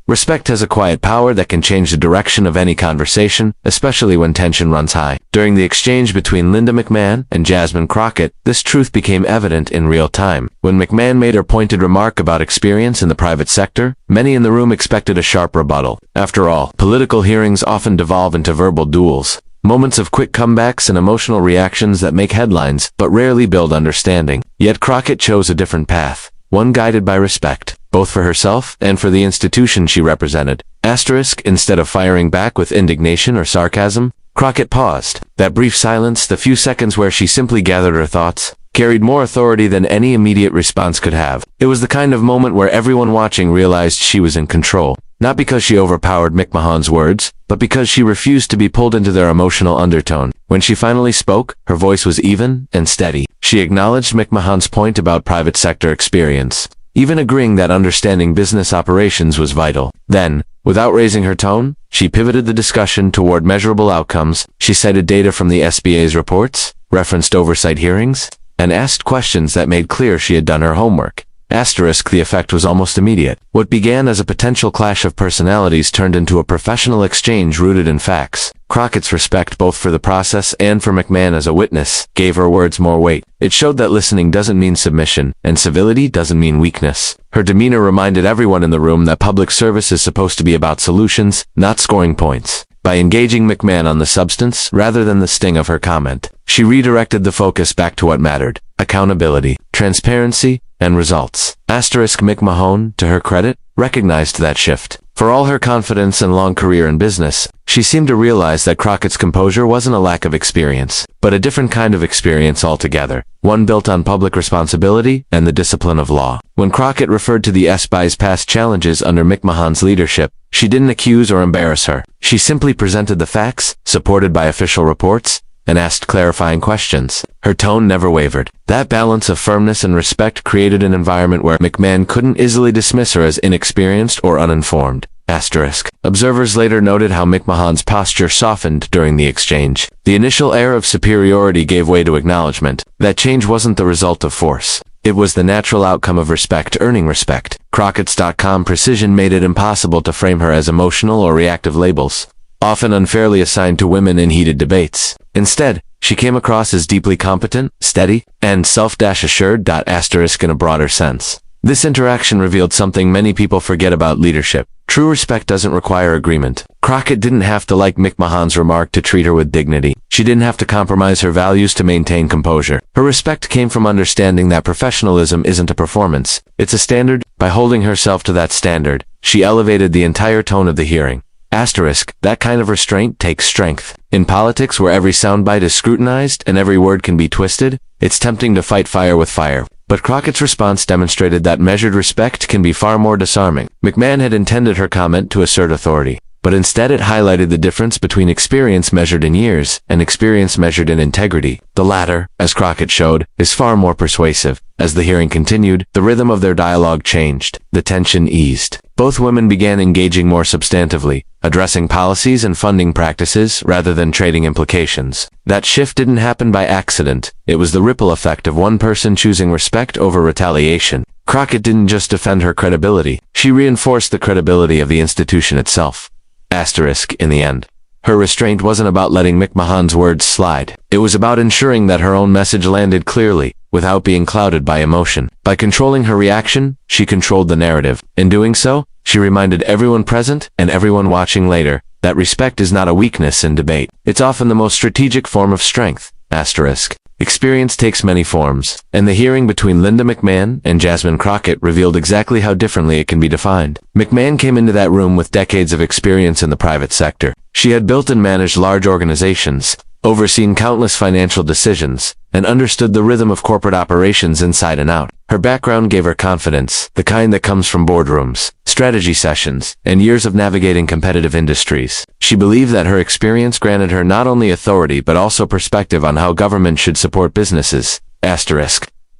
Respect has a quiet power that can change the direction of any conversation, especially when tension runs high. During the exchange between Linda McMahon and Jasmine Crockett, this truth became evident in real time. When McMahon made her pointed remark about experience in the private sector, many in the room expected a sharp rebuttal. After all, political hearings often devolve into verbal duels, moments of quick comebacks and emotional reactions that make headlines but rarely build understanding. Yet Crockett chose a different path, one guided by respect, both for herself and for the institution she represented. Instead of firing back with indignation or sarcasm, Crockett paused. That brief silence, the few seconds where she simply gathered her thoughts, carried more authority than any immediate response could have. It was the kind of moment where everyone watching realized she was in control, not because she overpowered McMahon's words, but because she refused to be pulled into their emotional undertone. When she finally spoke, her voice was even and steady. She acknowledged McMahon's point about private sector experience, even agreeing that understanding business operations was vital. Then, without raising her tone, she pivoted the discussion toward measurable outcomes. She cited data from the SBA's reports, referenced oversight hearings, and asked questions that made clear she had done her homework. The effect was almost immediate. What began as a potential clash of personalities turned into a professional exchange rooted in facts. Crockett's respect both for the process and for McMahon as a witness gave her words more weight. It showed that listening doesn't mean submission, and civility doesn't mean weakness. Her demeanor reminded everyone in the room that public service is supposed to be about solutions, not scoring points. By engaging McMahon on the substance rather than the sting of her comment, she redirected the focus back to what mattered: accountability, transparency, and results. McMahon, to her credit, recognized that shift. For all her confidence and long career in business, she seemed to realize that Crockett's composure wasn't a lack of experience, but a different kind of experience altogether, one built on public responsibility and the discipline of law. When Crockett referred to the SBA's past challenges under McMahon's leadership, she didn't accuse or embarrass her. She simply presented the facts, supported by official reports, and asked clarifying questions. Her tone never wavered. That balance of firmness and respect created an environment where McMahon couldn't easily dismiss her as inexperienced or uninformed. Observers later noted how McMahon's posture softened during the exchange. The initial air of superiority gave way to acknowledgement. That change wasn't the result of force. It was the natural outcome of respect earning respect. Crockett's.com precision made it impossible to frame her as emotional or reactive labels, often unfairly assigned to women in heated debates. Instead, she came across as deeply competent, steady, and self-assured. In a broader sense. This interaction revealed something many people forget about leadership. True respect doesn't require agreement. Crockett didn't have to like McMahon's remark to treat her with dignity. She didn't have to compromise her values to maintain composure. Her respect came from understanding that professionalism isn't a performance, it's a standard. By holding herself to that standard, she elevated the entire tone of the hearing. That kind of restraint takes strength. In politics, where every soundbite is scrutinized and every word can be twisted, it's tempting to fight fire with fire. But Crockett's response demonstrated that measured respect can be far more disarming. McMahon had intended her comment to assert authority, but instead it highlighted the difference between experience measured in years and experience measured in integrity. The latter, as Crockett showed, is far more persuasive. As the hearing continued, the rhythm of their dialogue changed. The tension eased. Both women began engaging more substantively, addressing policies and funding practices rather than trading implications. That shift didn't happen by accident. It was the ripple effect of one person choosing respect over retaliation. Crockett didn't just defend her credibility, she reinforced the credibility of the institution itself. In the end, her restraint wasn't about letting McMahon's words slide. It was about ensuring that her own message landed clearly, without being clouded by emotion. By controlling her reaction, she controlled the narrative. In doing so, she reminded everyone present and everyone watching later that respect is not a weakness in debate. It's often the most strategic form of strength. Experience takes many forms, and the hearing between Linda McMahon and Jasmine Crockett revealed exactly how differently it can be defined. McMahon came into that room with decades of experience in the private sector. She had built and managed large organizations, overseen countless financial decisions, and understood the rhythm of corporate operations inside and out. Her background gave her confidence, the kind that comes from boardrooms, strategy sessions, and years of navigating competitive industries. She believed that her experience granted her not only authority but also perspective on how government should support businesses.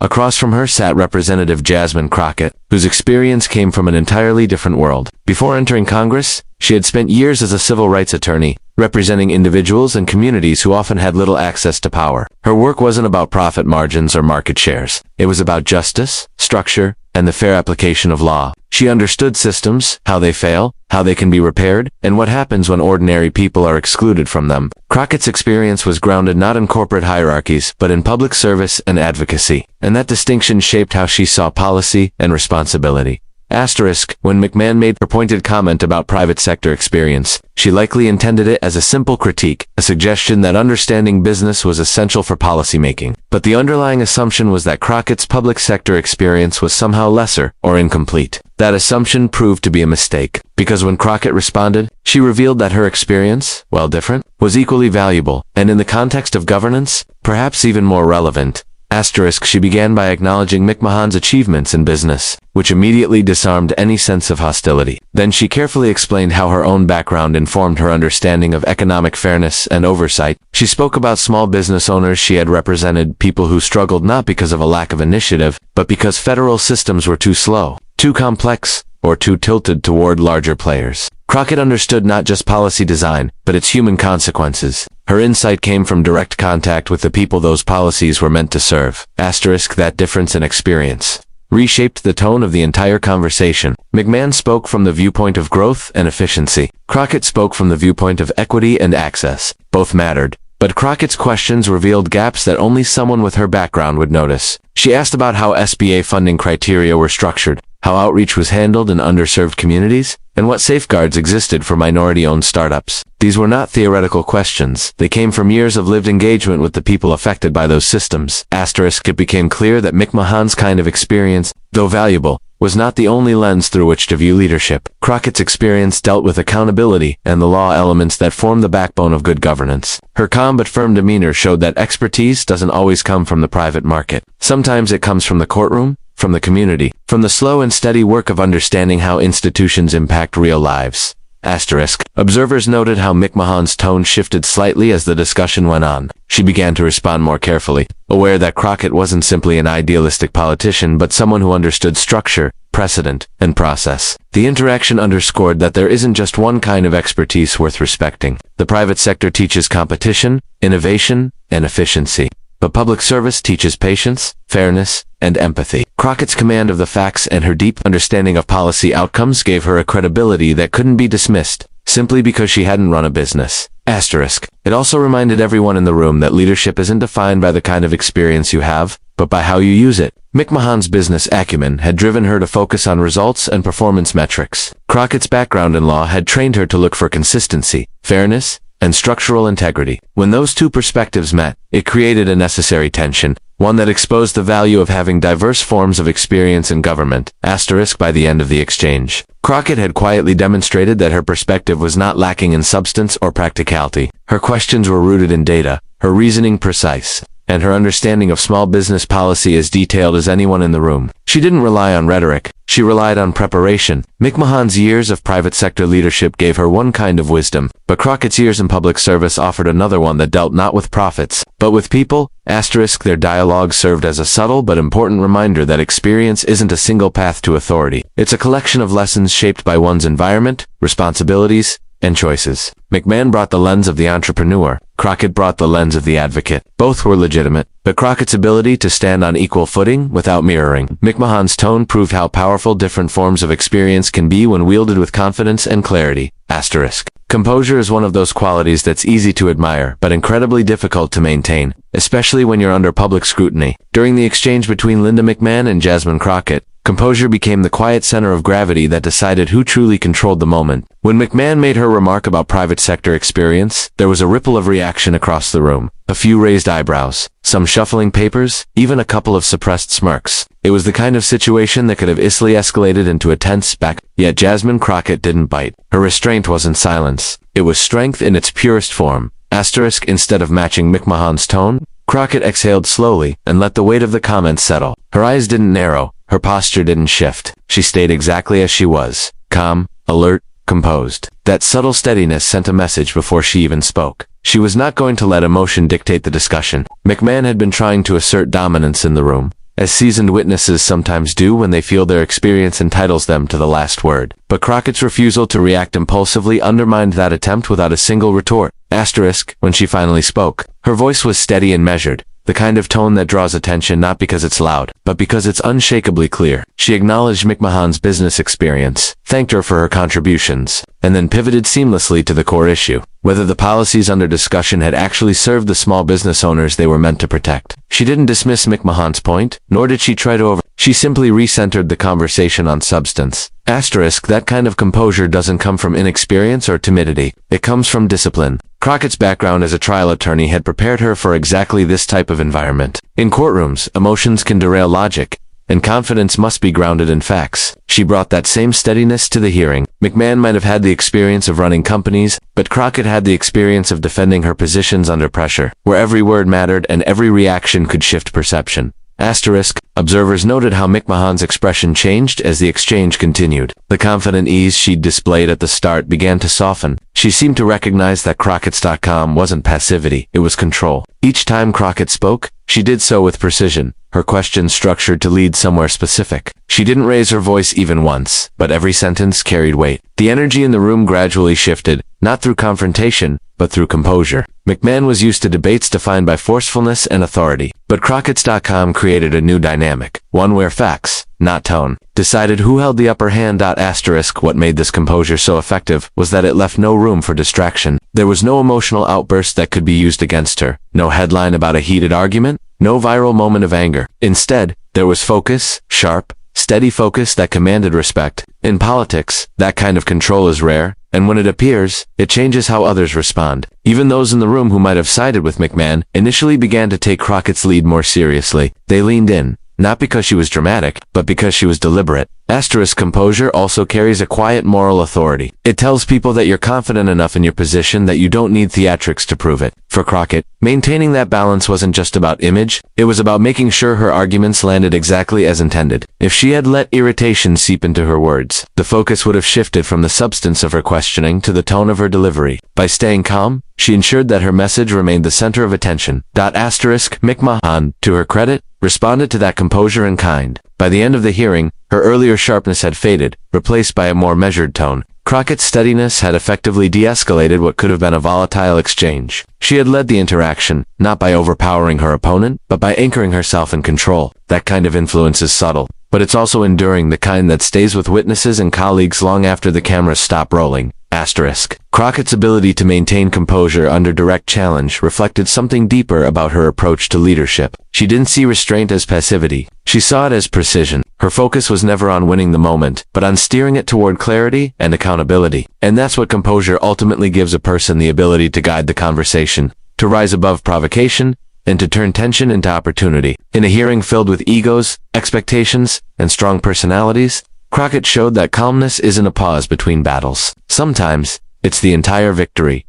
Across from her sat Representative Jasmine Crockett, whose experience came from an entirely different world. Before entering Congress, she had spent years as a civil rights attorney, representing individuals and communities who often had little access to power. Her work wasn't about profit margins or market shares. It was about justice, structure, and the fair application of law. She understood systems, how they fail, how they can be repaired, and what happens when ordinary people are excluded from them. Crockett's experience was grounded not in corporate hierarchies, but in public service and advocacy, and that distinction shaped how she saw policy and responsibility. Asterisk, when McMahon made her pointed comment about private sector experience, she likely intended it as a simple critique, a suggestion that understanding business was essential for policymaking. But the underlying assumption was that Crockett's public sector experience was somehow lesser or incomplete. That assumption proved to be a mistake, because when Crockett responded, she revealed that her experience, while different, was equally valuable, and in the context of governance, perhaps even more relevant. Asterisk, she began by acknowledging McMahon's achievements in business, which immediately disarmed any sense of hostility. Then she carefully explained how her own background informed her understanding of economic fairness and oversight. She spoke about small business owners she had represented, people who struggled not because of a lack of initiative, but because federal systems were too slow, too complex, or too tilted toward larger players. Crockett understood not just policy design, but its human consequences. Her insight came from direct contact with the people those policies were meant to serve. Asterisk, that difference in experience reshaped the tone of the entire conversation. McMahon spoke from the viewpoint of growth and efficiency. Crockett spoke from the viewpoint of equity and access. Both mattered, but Crockett's questions revealed gaps that only someone with her background would notice. She asked about how SBA funding criteria were structured, how outreach was handled in underserved communities, and what safeguards existed for minority-owned startups. These were not theoretical questions. They came from years of lived engagement with the people affected by those systems. Asterisk, it became clear that McMahon's kind of experience, though valuable, was not the only lens through which to view leadership. Crockett's experience dealt with accountability and the law elements that form the backbone of good governance. Her calm but firm demeanor showed that expertise doesn't always come from the private market. Sometimes it comes from the courtroom, from the community, from the slow and steady work of understanding how institutions impact real lives. Asterisk. Observers noted how McMahon's tone shifted slightly as the discussion went on. She began to respond more carefully, aware that Crockett wasn't simply an idealistic politician but someone who understood structure, precedent, and process. The interaction underscored that there isn't just one kind of expertise worth respecting. The private sector teaches competition, innovation, and efficiency. But public service teaches patience, fairness, and empathy. Crockett's command of the facts and her deep understanding of policy outcomes gave her a credibility that couldn't be dismissed, simply because she hadn't run a business. Asterisk. It also reminded everyone in the room that leadership isn't defined by the kind of experience you have, but by how you use it. McMahon's business acumen had driven her to focus on results and performance metrics. Crockett's background in law had trained her to look for consistency, fairness, and structural integrity. When those two perspectives met, it created a necessary tension, one that exposed the value of having diverse forms of experience in government. Asterisk. By the end of the exchange, Crockett had quietly demonstrated that her perspective was not lacking in substance or practicality. Her questions were rooted in data, her reasoning precise, and her understanding of small business policy as detailed as anyone in the room. She didn't rely on rhetoric. She relied on preparation. McMahon's years of private sector leadership gave her one kind of wisdom, but Crockett's years in public service offered another one that dealt not with profits, but with people. Asterisk. Their dialogue served as a subtle but important reminder that experience isn't a single path to authority. It's a collection of lessons shaped by one's environment, responsibilities, and choices. McMahon brought the lens of the entrepreneur. Crockett brought the lens of the advocate. Both were legitimate, but Crockett's ability to stand on equal footing without mirroring McMahon's tone proved how powerful different forms of experience can be when wielded with confidence and clarity. Asterisk. Composure is one of those qualities that's easy to admire, but incredibly difficult to maintain, especially when you're under public scrutiny. During the exchange between Linda McMahon and Jasmine Crockett, composure became the quiet center of gravity that decided who truly controlled the moment. When McMahon made her remark about private sector experience, there was a ripple of reaction across the room. A few raised eyebrows, some shuffling papers, even a couple of suppressed smirks. It was the kind of situation that could have easily escalated into a tense yet Jasmine Crockett didn't bite. Her restraint wasn't silence. It was strength in its purest form. Asterisk. Instead of matching McMahon's tone, Crockett exhaled slowly and let the weight of the comment settle. Her eyes didn't narrow. Her posture didn't shift. She stayed exactly as she was, calm, alert, composed. That subtle steadiness sent a message before she even spoke. She was not going to let emotion dictate the discussion. McMahon had been trying to assert dominance in the room, as seasoned witnesses sometimes do when they feel their experience entitles them to the last word. But Crockett's refusal to react impulsively undermined that attempt without a single retort. Asterisk. When she finally spoke, her voice was steady and measured, the kind of tone that draws attention not because it's loud, but because it's unshakably clear. She acknowledged McMahon's business experience, thanked her for her contributions, and then pivoted seamlessly to the core issue, whether the policies under discussion had actually served the small business owners they were meant to protect. She didn't dismiss McMahon's point, nor did she try to She simply recentered the conversation on substance. Asterisk, that kind of composure doesn't come from inexperience or timidity. It comes from discipline. Crockett's background as a trial attorney had prepared her for exactly this type of environment. In courtrooms, emotions can derail logic, and confidence must be grounded in facts. She brought that same steadiness to the hearing. McMahon might have had the experience of running companies, but Crockett had the experience of defending her positions under pressure, where every word mattered and every reaction could shift perception. Asterisk, observers noted how McMahon's expression changed as the exchange continued. The confident ease she'd displayed at the start began to soften. She seemed to recognize that Crockett's.com wasn't passivity, it was control. Each time Crockett spoke, she did so with precision, her questions structured to lead somewhere specific. She didn't raise her voice even once, but every sentence carried weight. The energy in the room gradually shifted, not through confrontation, but through composure. McMahon was used to debates defined by forcefulness and authority, but Crockett's.com created a new dynamic, one where facts, not tone, decided who held the upper hand. Asterisk, what made this composure so effective was that it left no room for distraction. There was no emotional outburst that could be used against her, no headline about a heated argument, no viral moment of anger. Instead, there was focus, sharp, steady focus that commanded respect. In politics, that kind of control is rare, and when it appears, it changes how others respond. Even those in the room who might have sided with McMahon initially began to take Crockett's lead more seriously. They leaned in, not because she was dramatic, but because she was deliberate. Asterisk, composure also carries a quiet moral authority. It tells people that you're confident enough in your position that you don't need theatrics to prove it. For Crockett, maintaining that balance wasn't just about image, it was about making sure her arguments landed exactly as intended. If she had let irritation seep into her words, the focus would have shifted from the substance of her questioning to the tone of her delivery. By staying calm, she ensured that her message remained the center of attention. Asterisk, McMahon, to her credit, responded to that composure in kind. By the end of the hearing, her earlier sharpness had faded, replaced by a more measured tone. Crockett's steadiness had effectively de-escalated what could have been a volatile exchange. She had led the interaction, not by overpowering her opponent, but by anchoring herself in control. That kind of influence is subtle, but it's also enduring, the kind that stays with witnesses and colleagues long after the cameras stop rolling. Asterisk. Crockett's ability to maintain composure under direct challenge reflected something deeper about her approach to leadership. She didn't see restraint as passivity. She saw it as precision. Her focus was never on winning the moment, but on steering it toward clarity and accountability. And that's what composure ultimately gives a person: the ability to guide the conversation, to rise above provocation, and to turn tension into opportunity. In a hearing filled with egos, expectations, and strong personalities, Crockett showed that calmness isn't a pause between battles. Sometimes, it's the entire victory.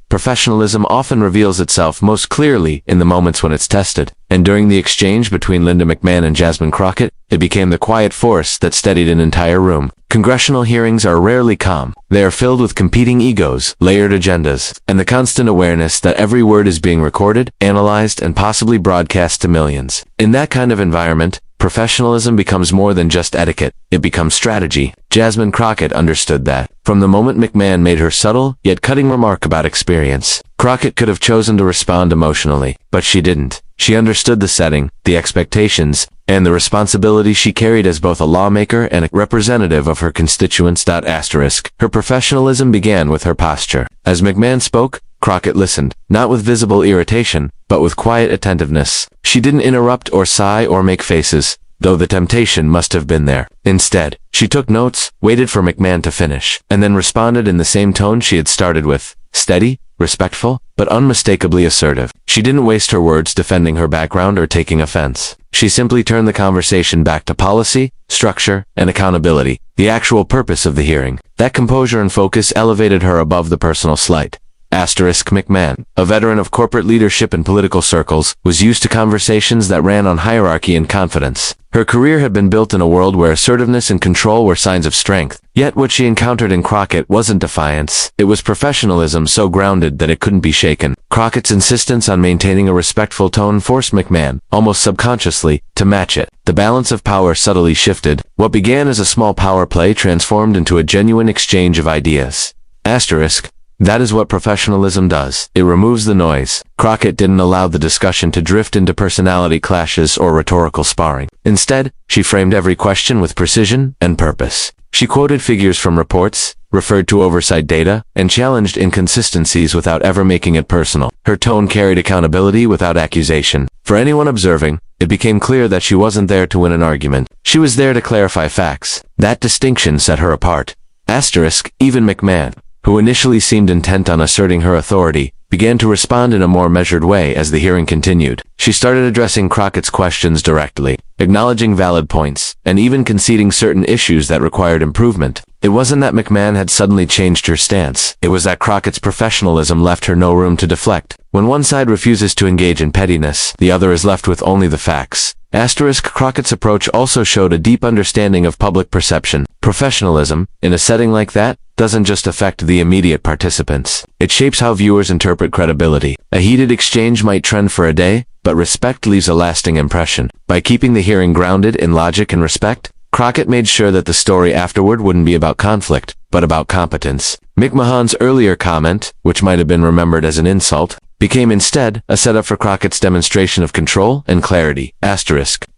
Professionalism often reveals itself most clearly in the moments when it's tested, and during the exchange between Linda McMahon and Jasmine Crockett, it became the quiet force that steadied an entire room. Congressional hearings are rarely calm. They are filled with competing egos, layered agendas, and the constant awareness that every word is being recorded, analyzed, and possibly broadcast to millions. In that kind of environment, professionalism becomes more than just etiquette, it becomes strategy. Jasmine Crockett understood that. From the moment McMahon made her subtle, yet cutting remark about experience, Crockett could have chosen to respond emotionally, but she didn't. She understood the setting, the expectations, and the responsibility she carried as both a lawmaker and a representative of her constituents. Asterisk. Her professionalism began with her posture. As McMahon spoke, Crockett listened, not with visible irritation, but with quiet attentiveness. She didn't interrupt or sigh or make faces, though the temptation must have been there. Instead, she took notes, waited for McMahon to finish, and then responded in the same tone she had started with: steady, respectful, but unmistakably assertive. She didn't waste her words defending her background or taking offense. She simply turned the conversation back to policy, structure, and accountability, the actual purpose of the hearing. That composure and focus elevated her above the personal slight. Asterisk. McMahon, a veteran of corporate leadership and political circles, was used to conversations that ran on hierarchy and confidence. Her career had been built in a world where assertiveness and control were signs of strength. Yet what she encountered in Crockett wasn't defiance. It was professionalism so grounded that it couldn't be shaken. Crockett's insistence on maintaining a respectful tone forced McMahon, almost subconsciously, to match it. The balance of power subtly shifted. What began as a small power play transformed into a genuine exchange of ideas. Asterisk. That is what professionalism does. It removes the noise. Crockett didn't allow the discussion to drift into personality clashes or rhetorical sparring. Instead, she framed every question with precision and purpose. She quoted figures from reports, referred to oversight data, and challenged inconsistencies without ever making it personal. Her tone carried accountability without accusation. For anyone observing, it became clear that she wasn't there to win an argument. She was there to clarify facts. That distinction set her apart. Even McMahon, who initially seemed intent on asserting her authority, began to respond in a more measured way as the hearing continued. She started addressing Crockett's questions directly, acknowledging valid points, and even conceding certain issues that required improvement. It wasn't that McMahon had suddenly changed her stance. It was that Crockett's professionalism left her no room to deflect. When one side refuses to engage in pettiness, the other is left with only the facts. Crockett's approach also showed a deep understanding of public perception. Professionalism, in a setting like that, doesn't just affect the immediate participants. It shapes how viewers interpret credibility. A heated exchange might trend for a day, but respect leaves a lasting impression. By keeping the hearing grounded in logic and respect, Crockett made sure that the story afterward wouldn't be about conflict, but about competence. McMahon's earlier comment, which might have been remembered as an insult, became instead a setup for Crockett's demonstration of control and clarity.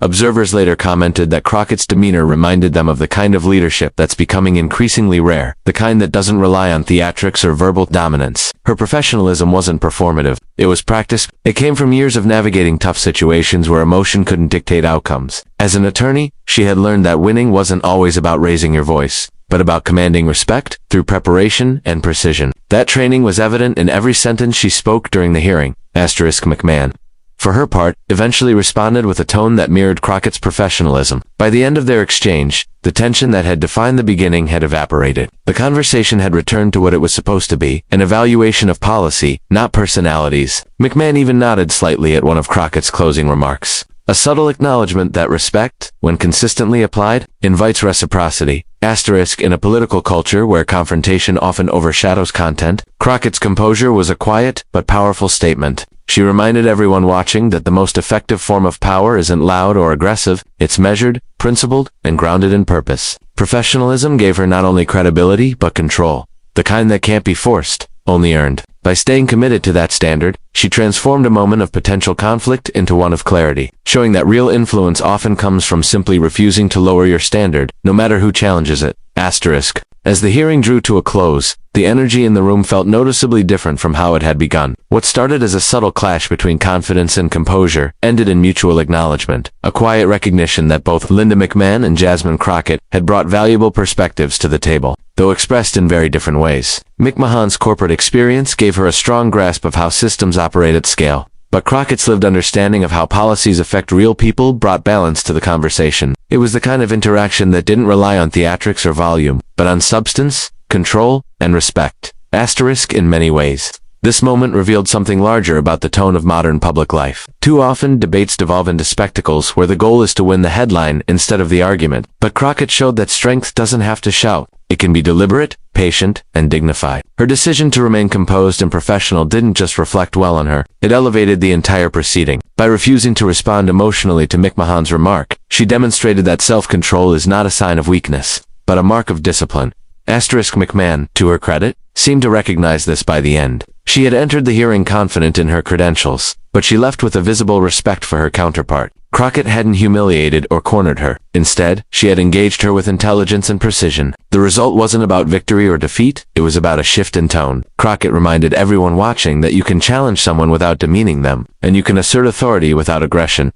Observers later commented that Crockett's demeanor reminded them of the kind of leadership that's becoming increasingly rare, the kind that doesn't rely on theatrics or verbal dominance. Her professionalism wasn't performative. It was practice. It came from years of navigating tough situations where emotion couldn't dictate outcomes. As an attorney, she had learned that winning wasn't always about raising your voice, but about commanding respect through preparation and precision. That training was evident in every sentence she spoke during the hearing. McMahon, for her part, eventually responded with a tone that mirrored Crockett's professionalism. By the end of their exchange, the tension that had defined the beginning had evaporated. The conversation had returned to what it was supposed to be, an evaluation of policy, not personalities. McMahon even nodded slightly at one of Crockett's closing remarks. A subtle acknowledgement that respect, when consistently applied, invites reciprocity. In a political culture where confrontation often overshadows content, Crockett's composure was a quiet but powerful statement. She reminded everyone watching that the most effective form of power isn't loud or aggressive, it's measured, principled, and grounded in purpose. Professionalism gave her not only credibility but control, the kind that can't be forced, only earned. By staying committed to that standard, she transformed a moment of potential conflict into one of clarity, showing that real influence often comes from simply refusing to lower your standard, no matter who challenges it. As the hearing drew to a close, the energy in the room felt noticeably different from how it had begun. What started as a subtle clash between confidence and composure ended in mutual acknowledgement, a quiet recognition that both Linda McMahon and Jasmine Crockett had brought valuable perspectives to the table, though expressed in very different ways. McMahon's corporate experience gave her a strong grasp of how systems operate at scale, but Crockett's lived understanding of how policies affect real people brought balance to the conversation. It was the kind of interaction that didn't rely on theatrics or volume, but on substance, control, and respect. In many ways, this moment revealed something larger about the tone of modern public life. Too often, debates devolve into spectacles where the goal is to win the headline instead of the argument. But Crockett showed that strength doesn't have to shout. It can be deliberate, patient, and dignified. Her decision to remain composed and professional didn't just reflect well on her. It elevated the entire proceeding. By refusing to respond emotionally to McMahon's remark, she demonstrated that self-control is not a sign of weakness, but a mark of discipline. McMahon, to her credit, seemed to recognize this by the end. She had entered the hearing confident in her credentials, but she left with a visible respect for her counterpart. Crockett hadn't humiliated or cornered her. Instead, she had engaged her with intelligence and precision. The result wasn't about victory or defeat, it was about a shift in tone. Crockett reminded everyone watching that you can challenge someone without demeaning them, and you can assert authority without aggression.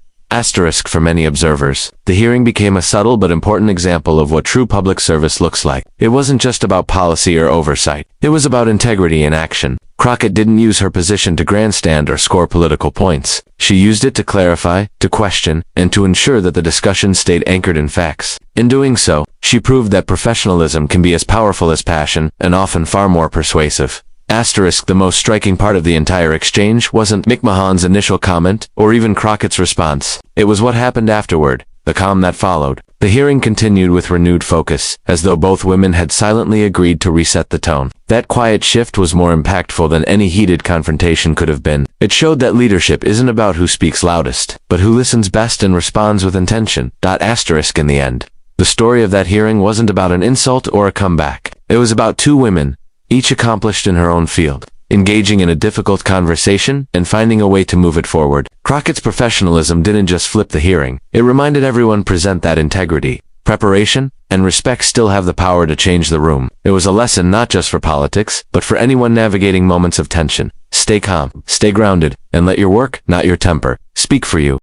For many observers, the hearing became a subtle but important example of what true public service looks like. It wasn't just about policy or oversight. It was about integrity in action. Crockett didn't use her position to grandstand or score political points. She used it to clarify, to question, and to ensure that the discussion stayed anchored in facts. In doing so, she proved that professionalism can be as powerful as passion, and often far more persuasive. The most striking part of the entire exchange wasn't McMahon's initial comment, or even Crockett's response. It was what happened afterward, the calm that followed. The hearing continued with renewed focus, as though both women had silently agreed to reset the tone. That quiet shift was more impactful than any heated confrontation could have been. It showed that leadership isn't about who speaks loudest, but who listens best and responds with intention. In the end, the story of that hearing wasn't about an insult or a comeback. It was about two women, each accomplished in her own field, engaging in a difficult conversation and finding a way to move it forward. Crockett's professionalism didn't just flip the hearing, it reminded everyone present that integrity, preparation, and respect still have the power to change the room. It was a lesson not just for politics, but for anyone navigating moments of tension. Stay calm, stay grounded, and let your work, not your temper, speak for you.